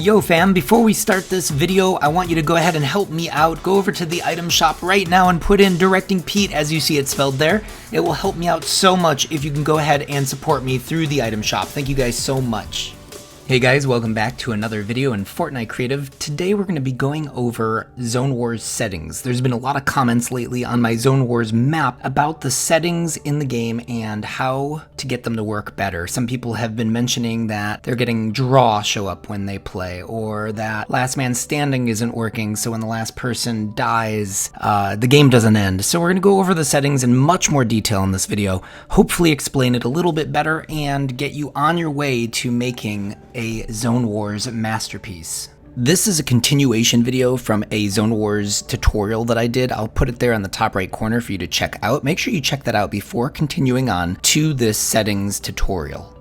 Yo fam, before we start this video, I want you to go ahead and help me out. Go over to the item shop right now and put in DirectingPete as you see it spelled there. It will help me out so much if you can go ahead and support me through the item shop. Thank you guys so much. Hey guys, welcome back to another video in Fortnite Creative. Today we're going to be going over Zone Wars settings. There's been a lot of comments lately on my Zone Wars map about the settings in the game and how to get them to work better. Some people have been mentioning that they're getting draw show up when they play, or that last man standing isn't working, so when the last person dies, the game doesn't end. So we're going to go over the settings in much more detail in this video, hopefully explain it a little bit better, and get you on your way to making a Zone Wars masterpiece. This is a continuation video from a Zone Wars tutorial that I did. I'll put it there on the top right corner for you to check out. Make sure you check that out before continuing on to this settings tutorial.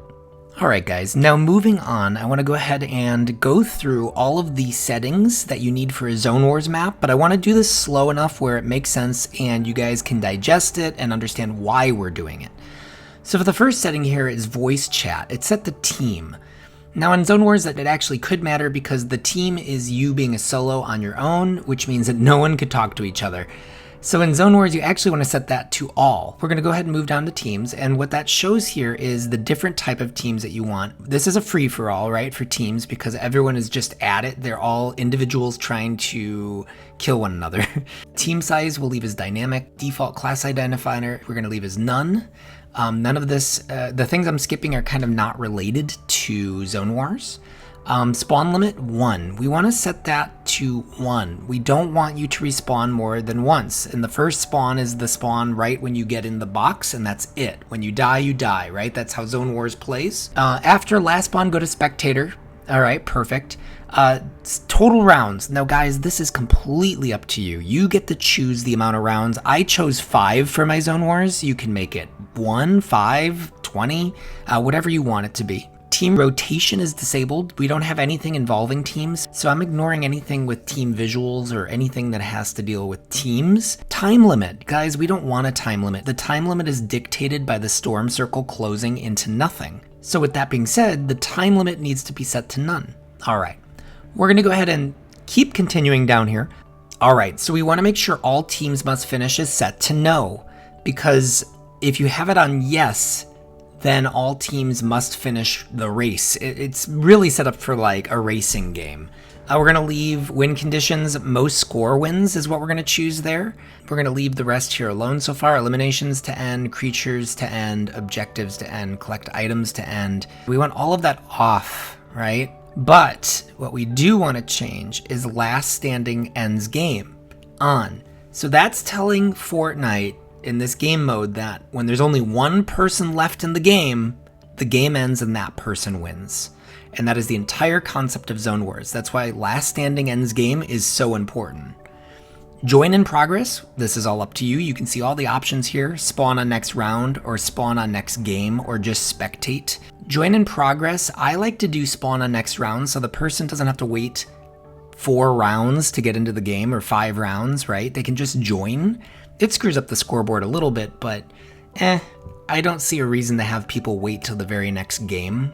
Alright guys, now moving on, I want to go ahead and go through all of the settings that you need for a Zone Wars map, but I want to do this slow enough where it makes sense and you guys can digest it and understand why we're doing it. So for the first setting here is voice chat. It's set to team. Now in Zone Wars that it actually could matter because the team is you being a solo on your own, which means that no one could talk to each other. So in Zone Wars you actually want to set that to all. We're going to go ahead and move down to teams, and what that shows here is the different type of teams that you want. This is a free-for-all, right, for teams because everyone is just at it. They're all individuals trying to kill one another. Team size we'll leave as dynamic. Default class identifier we're going to leave as none. None of this, the things I'm skipping are kind of not related to Zone Wars. Spawn limit 1. We want to set that to 1. We don't want you to respawn more than once. And the first spawn is the spawn right when you get in the box, and that's it. When you die, right? That's how Zone Wars plays. After last spawn, go to spectator. All right, perfect. Total rounds. Now guys, this is completely up to you. You get to choose the amount of rounds. I chose 5 for my Zone Wars. You can make it 1, 5, 20, whatever you want it to be. Team rotation is disabled. We don't have anything involving teams, so I'm ignoring anything with team visuals or anything that has to deal with teams. Time limit. Guys, we don't want a time limit. The time limit is dictated by the storm circle closing into nothing. So with that being said, the time limit needs to be set to none. All right, we're gonna go ahead and keep continuing down here. All right, so we wanna make sure all teams must finish is set to no, because if you have it on yes, then all teams must finish the race. It's really set up for like a racing game. We're gonna leave win conditions, most score wins is what we're gonna choose there. We're gonna leave the rest here alone so far. Eliminations to end, creatures to end, objectives to end, collect items to end. We want all of that off, right? But what we do want to change is last standing ends game on. So that's telling Fortnite in this game mode that when there's only one person left in the game ends and that person wins. And that is the entire concept of Zone Wars. That's why last standing ends game is so important. Join in progress, this is all up to you. You can see all the options here. Spawn on next round, or spawn on next game, or just spectate. Join in progress, I like to do spawn on next round so the person doesn't have to wait 4 rounds to get into the game, or 5 rounds, right? They can just join. It screws up the scoreboard a little bit, but I don't see a reason to have people wait till the very next game.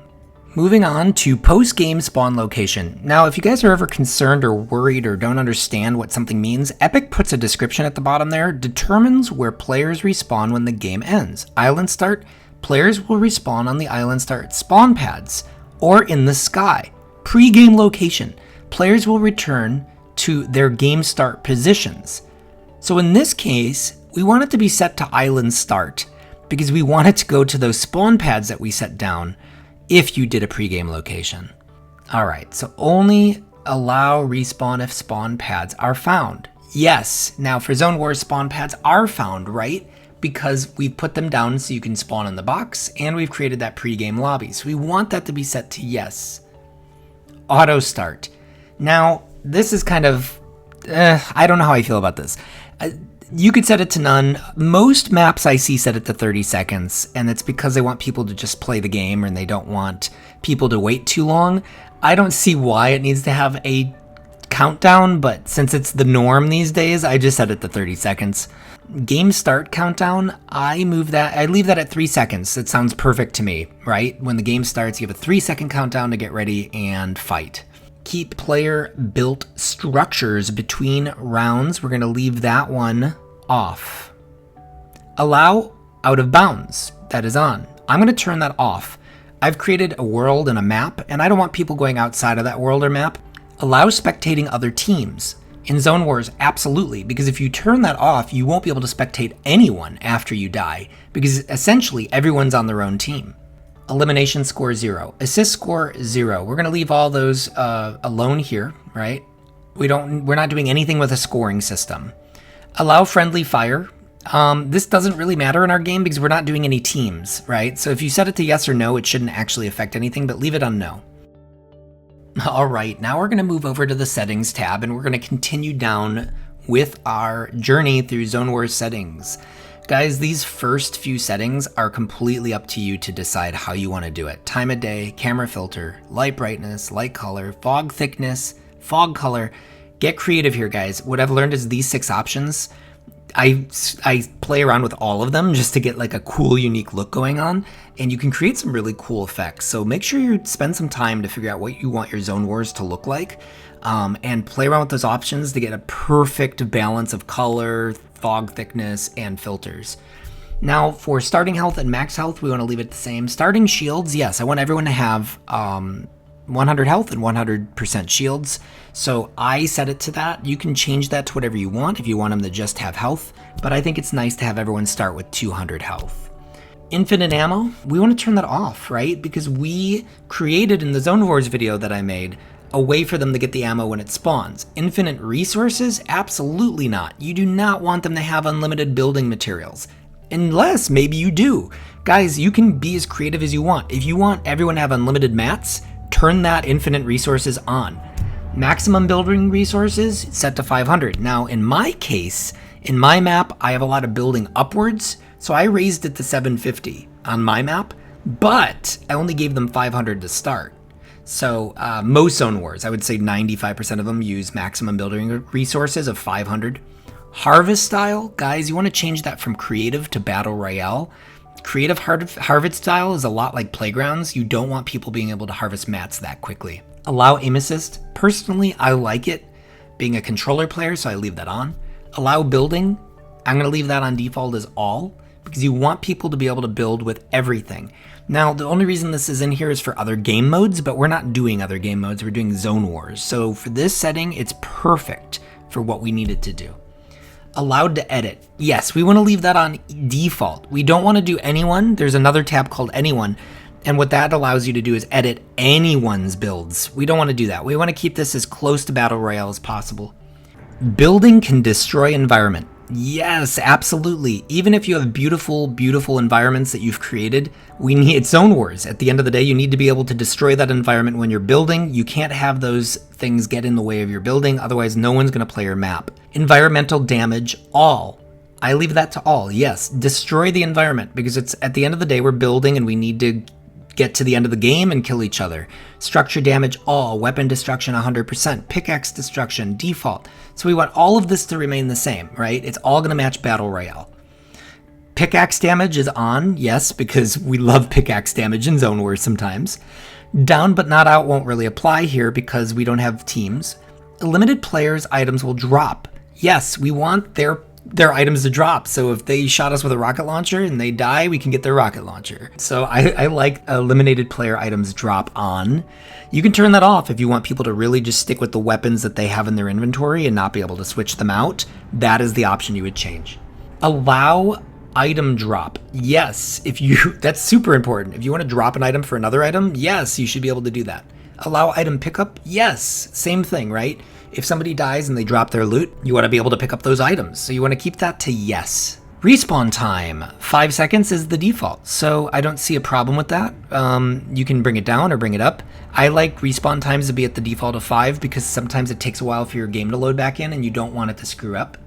Moving on to post-game spawn location. Now, if you guys are ever concerned or worried or don't understand what something means, Epic puts a description at the bottom there, determines where players respawn when the game ends. Island start, players will respawn on the island start spawn pads or in the sky. Pre-game location, players will return to their game start positions. So in this case, we want it to be set to island start because we want it to go to those spawn pads that we set down if you did a pregame location. All right, so only allow respawn if spawn pads are found. Yes, now for Zone Wars, spawn pads are found, right? Because we've put them down so you can spawn in the box and we've created that pregame lobby. So we want that to be set to yes. Auto start. Now, this is kind of, I don't know how I feel about this. You could set it to none. Most maps I see set it to 30 seconds, and it's because they want people to just play the game and they don't want people to wait too long. I don't see why it needs to have a countdown, but since it's the norm these days, I just set it to 30 seconds. Game start countdown, I leave that at 3 seconds. It sounds perfect to me, right? When the game starts, you have a 3-second countdown to get ready and fight. Keep player built structures between rounds. We're going to leave that one off. Allow out of bounds. That is on. I'm going to turn that off. I've created a world and a map, and I don't want people going outside of that world or map. Allow spectating other teams. In Zone Wars, absolutely, because if you turn that off, you won't be able to spectate anyone after you die, because essentially everyone's on their own team. Elimination score 0. Assist score 0. We're going to leave all those alone here, right? We're not doing anything with a scoring system. Allow friendly fire. This doesn't really matter in our game because we're not doing any teams, right? So if you set it to yes or no, it shouldn't actually affect anything, but leave it on no. All right, now we're going to move over to the settings tab and we're going to continue down with our journey through Zone Wars settings. Guys, these first few settings are completely up to you to decide how you want to do it. Time of day, camera filter, light brightness, light color, fog thickness, fog color. Get creative here, guys. What I've learned is these 6 options, I play around with all of them just to get like a cool, unique look going on, and you can create some really cool effects. So make sure you spend some time to figure out what you want your Zone Wars to look like, and play around with those options to get a perfect balance of color, fog thickness, and filters. Now for starting health and max health, we want to leave it the same. Starting shields, yes, I want everyone to have 100 health and 100% shields. So I set it to that. You can change that to whatever you want if you want them to just have health, but I think it's nice to have everyone start with 200 health. Infinite ammo, we want to turn that off, right? Because we created in the Zone Wars video that I made a way for them to get the ammo when it spawns. Infinite resources? Absolutely not. You do not want them to have unlimited building materials. Unless maybe you do. Guys, you can be as creative as you want. If you want everyone to have unlimited mats, turn that infinite resources on. Maximum building resources set to 500. Now in my case, in my map, I have a lot of building upwards, so I raised it to 750 on my map, but I only gave them 500 to start. So most Zone Wars, I would say 95% of them use maximum building resources of 500. Harvest style, guys, you want to change that from creative to battle royale. Creative harvest style is a lot like playgrounds. You don't want people being able to harvest mats that quickly. Allow aim assist. Personally, I like it being a controller player, so I leave that on. Allow building. I'm going to leave that on default as all, because you want people to be able to build with everything. Now, the only reason this is in here is for other game modes, but we're not doing other game modes. We're doing Zone Wars. So for this setting, it's perfect for what we needed to do. Allowed to edit. Yes, we want to leave that on default. We don't want to do anyone. There's another tab called anyone. And what that allows you to do is edit anyone's builds. We don't want to do that. We want to keep this as close to Battle Royale as possible. Building can destroy environment. Yes, absolutely. Even if you have beautiful, beautiful environments that you've created, we need Zone Wars. At the end of the day, you need to be able to destroy that environment when you're building. You can't have those things get in the way of your building, otherwise no one's going to play your map. Environmental damage, all. I leave that to all. Yes, destroy the environment, because it's at the end of the day we're building and we need to get to the end of the game and kill each other. Structure damage, all. Weapon destruction, 100%. Pickaxe destruction, default. So we want all of this to remain the same, right? It's all going to match Battle Royale. Pickaxe damage is on, yes, because we love pickaxe damage in Zone Wars sometimes. Down but not out won't really apply here because we don't have teams. Limited players' items will drop. Yes, we want their items to drop. So if they shot us with a rocket launcher and they die, we can get their rocket launcher. So I like eliminated player items drop on. You can turn that off if you want people to really just stick with the weapons that they have in their inventory and not be able to switch them out. That is the option you would change. Allow item drop. Yes, that's super important. If you want to drop an item for another item, yes, you should be able to do that. Allow item pickup. Yes, same thing, right? If somebody dies and they drop their loot, you want to be able to pick up those items. So you want to keep that to yes. Respawn time, 5 seconds is the default. So I don't see a problem with that. You can bring it down or bring it up. I like respawn times to be at the default of 5 because sometimes it takes a while for your game to load back in and you don't want it to screw up.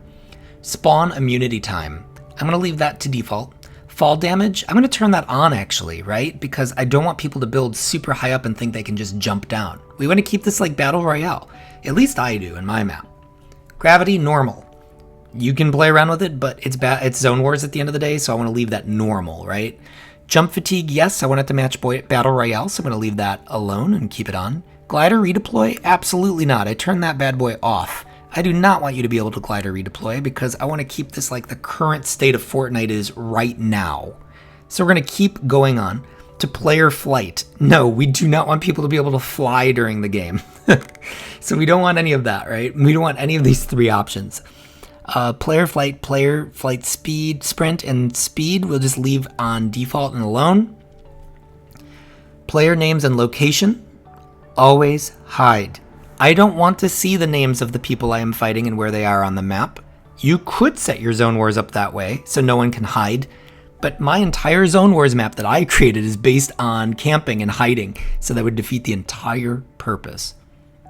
Spawn immunity time. I'm going to leave that to default. Fall damage, I'm going to turn that on actually, right? Because I don't want people to build super high up and think they can just jump down. We want to keep this like Battle Royale. At least I do in my map. Gravity, normal. You can play around with it, but it's Zone Wars at the end of the day, so I want to leave that normal, right? Jump fatigue, yes, I want it to match Battle Royale, so I'm going to leave that alone and keep it on. Glider redeploy? Absolutely not. I turned that bad boy off. I do not want you to be able to glider redeploy because I want to keep this like the current state of Fortnite is right now. So we're going to keep going on to player flight. No, we do not want people to be able to fly during the game. So we don't want any of that, right? We don't want any of these three options. Player flight speed, sprint, and speed we'll just leave on default and alone. Player names and location, always hide. I don't want to see the names of the people I am fighting and where they are on the map. You could set your Zone Wars up that way so no one can hide, but my entire Zone Wars map that I created is based on camping and hiding, so that would defeat the entire purpose.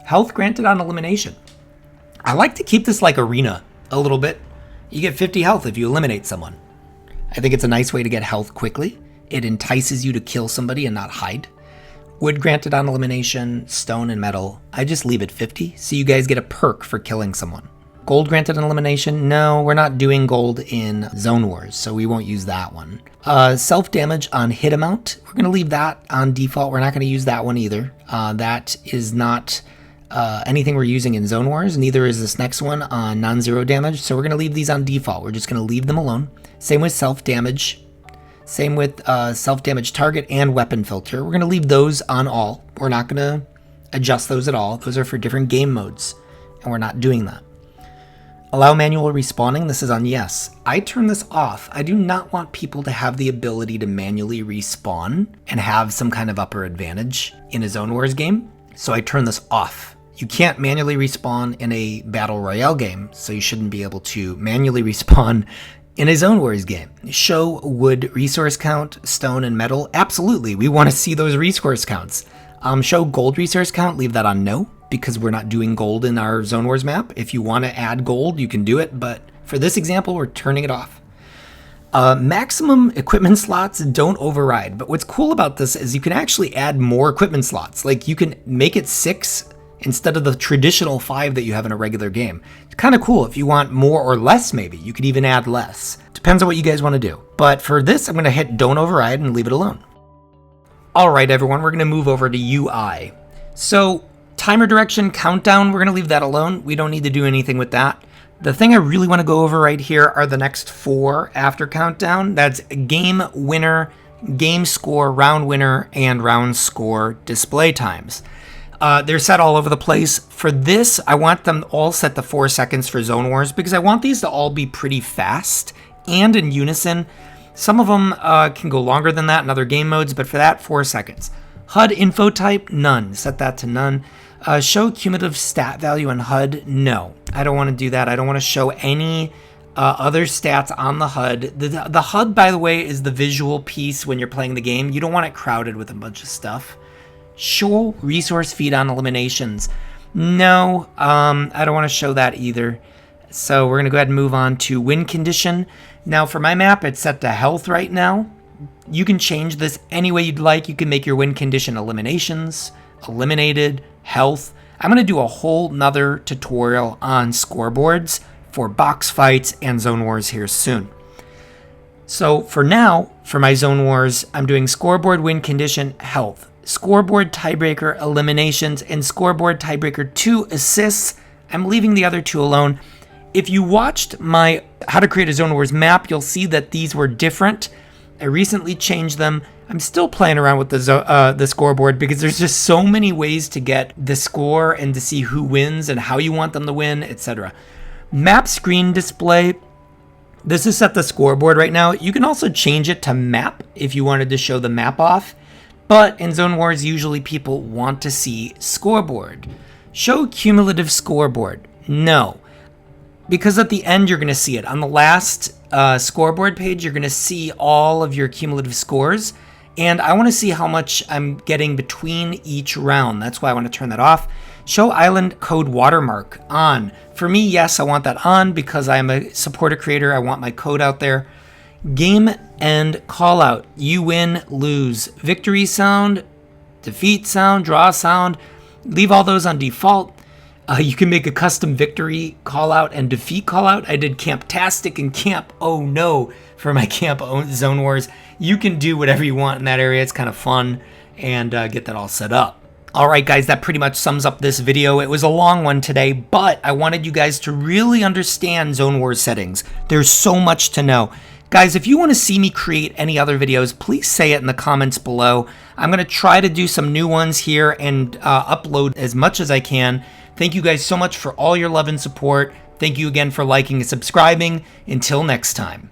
Health granted on elimination. I like to keep this like Arena a little bit. You get 50 health if you eliminate someone. I think it's a nice way to get health quickly. It entices you to kill somebody and not hide. Wood granted on elimination, stone and metal. I just leave it 50, so you guys get a perk for killing someone. Gold granted on elimination. No, we're not doing gold in Zone Wars, so we won't use that one. Self-damage on hit amount. We're going to leave that on default. We're not going to use that one either. That is not anything we're using in Zone Wars. Neither is this next one on non-zero damage, so we're going to leave these on default. We're just going to leave them alone. Same with self-damage. Same with self-damage target and weapon filter. We're going to leave those on all. We're not going to adjust those at all. Those are for different game modes, and we're not doing that. Allow manual respawning. This is on yes. I turn this off. I do not want people to have the ability to manually respawn and have some kind of upper advantage in a Zone Wars game, so I turn this off. You can't manually respawn in a Battle Royale game, so you shouldn't be able to manually respawn in a Zone Wars game. Show wood resource count, stone and metal. Absolutely, we want to see those resource counts. Show gold resource count, leave that on no, because we're not doing gold in our Zone Wars map. If you want to add gold, you can do it, but for this example, we're turning it off. Maximum equipment slots don't override, but what's cool about this is you can actually add more equipment slots. Like you can make it 6 instead of the traditional 5 that you have in a regular game. It's kind of cool. If you want more or less, maybe you could even add less. Depends on what you guys want to do. But for this, I'm going to hit don't override and leave it alone. All right, everyone, we're going to move over to UI. So timer direction, countdown, we're going to leave that alone. We don't need to do anything with that. The thing I really want to go over right here are the next 4 after countdown. That's game winner, game score, round winner, and round score display times. They're set all over the place. For this, I want them all set to 4 seconds for Zone Wars because I want these to all be pretty fast and in unison. Some of them can go longer than that in other game modes, but for that, 4 seconds. HUD info type, none. Set that to none. Show cumulative stat value on HUD, no. I don't want to do that. I don't want to show any other stats on the HUD. The HUD, by the way, is the visual piece when you're playing the game. You don't want it crowded with a bunch of stuff. Show resource feed on eliminations. No, I don't want to show that either. So we're going to go ahead and move on to win condition. Now for my map, it's set to health right now. You can change this any way you'd like. You can make your win condition eliminations, eliminated, health. I'm going to do a whole nother tutorial on scoreboards for box fights and Zone Wars here soon. So for now, for my Zone Wars, I'm doing scoreboard win condition health, scoreboard tiebreaker eliminations, and scoreboard tiebreaker 2 assists. I'm leaving the other 2 alone. If you watched my How to Create a Zone Wars map, you'll see that these were different. I recently changed them. I'm still playing around with the scoreboard because there's just so many ways to get the score and to see who wins and how you want them to win, etc. Map screen display. This is set to scoreboard right now. You can also change it to map if you wanted to show the map off. But in Zone Wars, usually people want to see scoreboard. Show cumulative scoreboard. No. Because at the end, you're going to see it. On the last scoreboard page, you're going to see all of your cumulative scores. And I want to see how much I'm getting between each round. That's why I want to turn that off. Show island code watermark on. For me, yes, I want that on because I'm a supporter creator. I want my code out there. Game end call out. You win, lose. Victory sound, defeat sound, draw sound. Leave all those on default. You can make a custom victory call out and defeat call out. I did Camptastic and Camp Oh No for my Camp Zone Wars. You can do whatever you want in that area. It's kind of fun and get that all set up. Alright guys, that pretty much sums up this video. It was a long one today, but I wanted you guys to really understand Zone Wars settings. There's so much to know. Guys, if you want to see me create any other videos, please say it in the comments below. I'm going to try to do some new ones here and upload as much as I can. Thank you guys so much for all your love and support. Thank you again for liking and subscribing. Until next time.